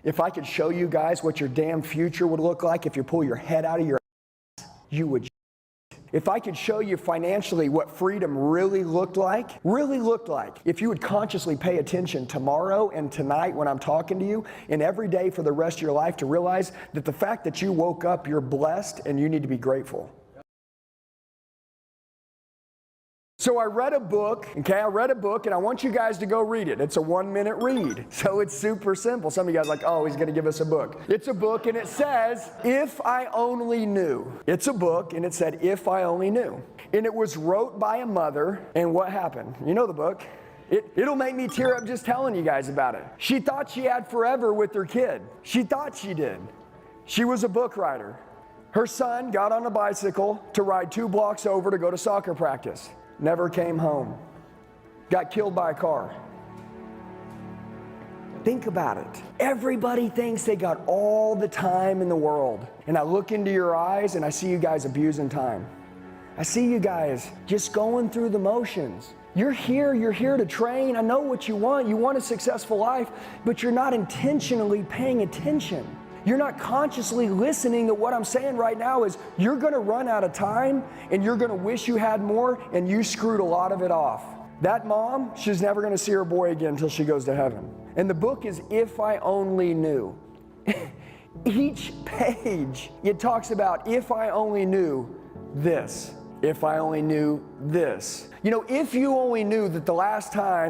If I could show you guys what your damn future would look like if you pull your head out of your ass, you would. If I could show you financially what freedom really looked like, if you would consciously pay attention tomorrow and tonight when I'm talking to you, and every day for the rest of your life to realize that the fact that you woke up, you're blessed and you need to be grateful. So I read a book, and I want you guys to go read it. It's a 1-minute read, so it's super simple. Some of you guys are like, oh, he's going to give us a book. It's a book, and it says, If I Only Knew. It's a book, and it said, If I Only Knew. And it was wrote by a mother, and what happened? You know the book. It'll make me tear up just telling you guys about it. She thought she had forever with her kid. She thought she did. She was a book writer. Her son got on a bicycle to ride 2 blocks over to go to soccer practice. Never came home. Got killed by a car. Think about it. Everybody thinks they got all the time in the world. And I look into your eyes and I see you guys abusing time. I see you guys just going through the motions. You're here to train. I know what you want. You want a successful life, but you're not intentionally paying attention. You're not consciously listening to what I'm saying right now is you're going to run out of time and you're going to wish you had more, and you screwed a lot of it off. That mom, she's never going to see her boy again until she goes to heaven. And the book is If I Only Knew. Each page, it talks about if I only knew this. If I only knew this. You know, if you only knew that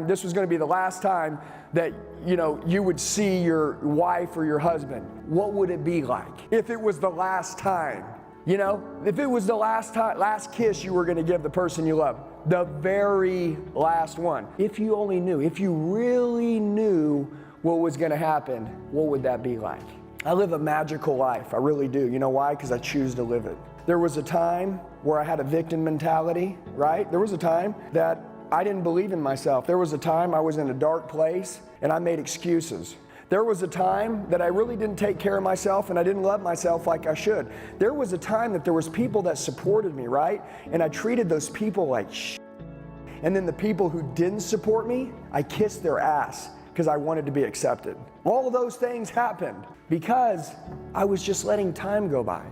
this was going to be the last time that, you would see your wife or your husband, what would it be like? If it was the last time, if it was the last kiss you were going to give the person you love, the very last one. If you only knew, if you really knew what was going to happen, what would that be like? I live a magical life. I really do. You know why? Because I choose to live it. There was a time where I had a victim mentality, right? There was a time that I didn't believe in myself. There was a time I was in a dark place and I made excuses. There was a time that I really didn't take care of myself and I didn't love myself like I should. There was a time that there was people that supported me, right? And I treated those people like shit. And then the people who didn't support me, I kissed their ass because I wanted to be accepted. All of those things happened because I was just letting time go by.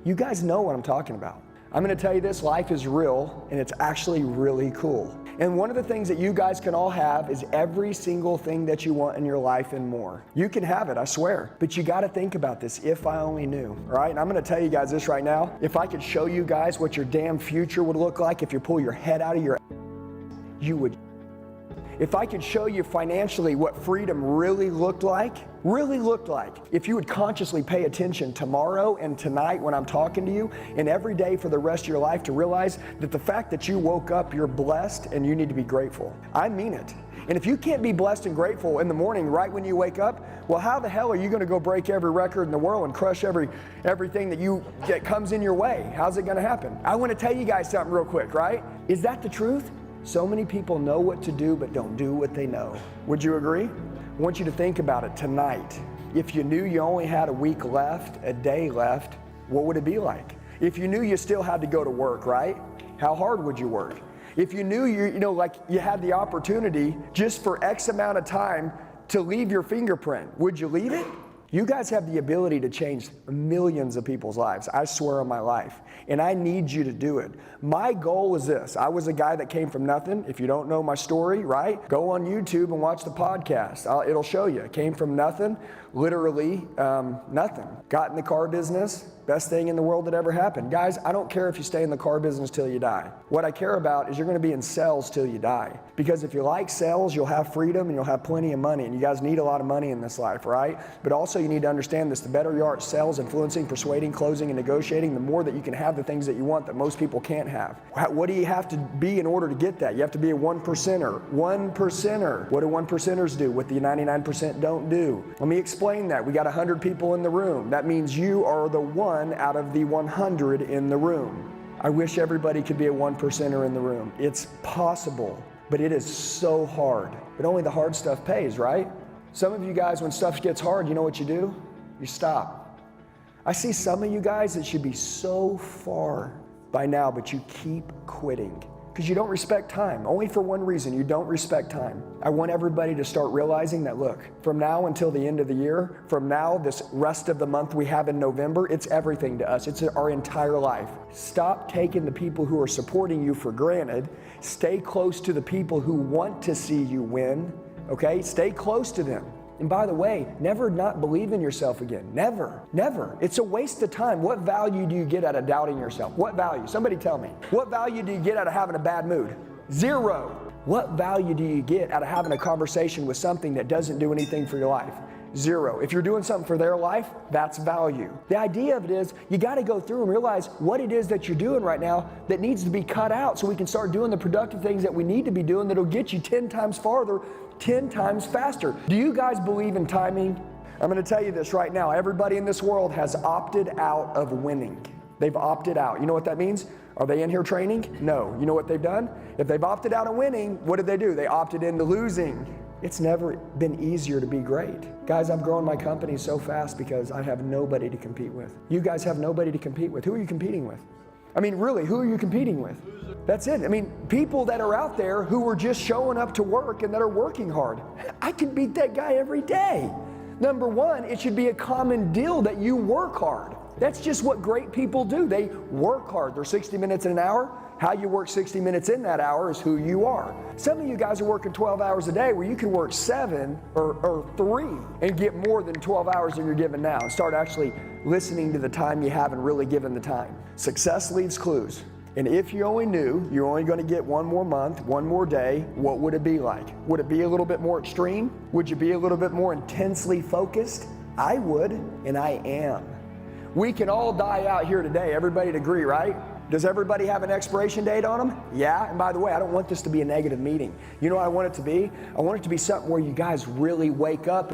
You guys know what I'm talking about. I'm going to tell you this, life is real and it's actually really cool. And one of the things that you guys can all have is every single thing that you want in your life and more. You can have it, I swear. But you got to think about this, if I only knew, all right? And I'm going to tell you guys this right now. If I could show you guys what your damn future would look like if you pull your head out of your ass, you would. If I could show you financially what freedom really looked like, if you would consciously pay attention tomorrow and tonight when I'm talking to you, and every day for the rest of your life to realize that the fact that you woke up, you're blessed and you need to be grateful. I mean it. And if you can't be blessed and grateful in the morning right when you wake up, well, how the hell are you going to go break every record in the world and crush everything that comes in your way? How's it going to happen? I want to tell you guys something real quick, right? Is that the truth? So many people know what to do but don't do what they know. Would you agree? I want you to think about it tonight. If you knew you only had a week left, a day left, what would it be like? If you knew you still had to go to work, right? How hard would you work? If you knew you had the opportunity just for X amount of time to leave your fingerprint, would you leave it? You guys have the ability to change millions of people's lives. I swear on my life. And I need you to do it. My goal is this. I was a guy that came from nothing. If you don't know my story, right? Go on YouTube and watch the podcast. It'll show you. I came from nothing, literally nothing. Got in the car business. Best thing in the world that ever happened. Guys, I don't care if you stay in the car business till you die. What I care about is you're going to be in sales till you die. Because if you like sales, you'll have freedom and you'll have plenty of money. And you guys need a lot of money in this life, right? But also you need to understand this. The better you are at sales, influencing, persuading, closing, and negotiating, the more that you can have the things that you want that most people can't have. What do you have to be in order to get that? You have to be a 1%er. 1%er. What do 1%ers do? What the 99% don't do? Let me explain that. We got 100 people in the room. That means you are the one out of the 100 in the room. I wish everybody could be a 1%er in the room. It's possible, but it is so hard. But only the hard stuff pays, right? Some of you guys, when stuff gets hard, you know what you do? You stop. I see some of you guys that should be so far by now, but you keep quitting Because you don't respect time. Only for one reason, you don't respect time. I want everybody to start realizing that, look, from now until the end of the year, from now, this rest of the month we have in November, it's everything to us. It's our entire life. Stop taking the people who are supporting you for granted. Stay close to the people who want to see you win, okay? Stay close to them. And by the way, never not believe in yourself again. Never, never. It's a waste of time. What value do you get out of doubting yourself? What value? Somebody tell me. What value do you get out of having a bad mood? Zero. What value do you get out of having a conversation with something that doesn't do anything for your life? Zero. If you're doing something for their life, that's value. The idea of it is you got to go through and realize what it is that you're doing right now that needs to be cut out so we can start doing the productive things that we need to be doing that'll get you 10 times farther, 10 times faster. Do you guys believe in timing? I'm going to tell you this right now. Everybody in this world has opted out of winning. They've opted out. You know what that means? Are they in here training? No. You know what they've done? If they've opted out of winning, what did they do? They opted into losing. It's never been easier to be great. Guys, I've grown my company so fast because I have nobody to compete with. You guys have nobody to compete with. Who are you competing with? I mean, really, who are you competing with? That's it. I mean, people that are out there who are just showing up to work and that are working hard. I can beat that guy every day. Number one, it should be a common deal that you work hard. That's just what great people do. They work hard. They're 60 minutes in an hour. How you work 60 minutes in that hour is who you are. Some of you guys are working 12 hours a day where you can work 7 or 3 and get more than 12 hours that you're given now and start actually listening to the time you have and really giving the time. Success leaves clues. And if you only knew you're only going to get one more month, one more day, what would it be like? Would it be a little bit more extreme? Would you be a little bit more intensely focused? I would, and I am. We can all die out here today. Everybody'd agree, right? Does everybody have an expiration date on them? Yeah, and by the way, I don't want this to be a negative meeting. You know what I want it to be? I want it to be something where you guys really wake up.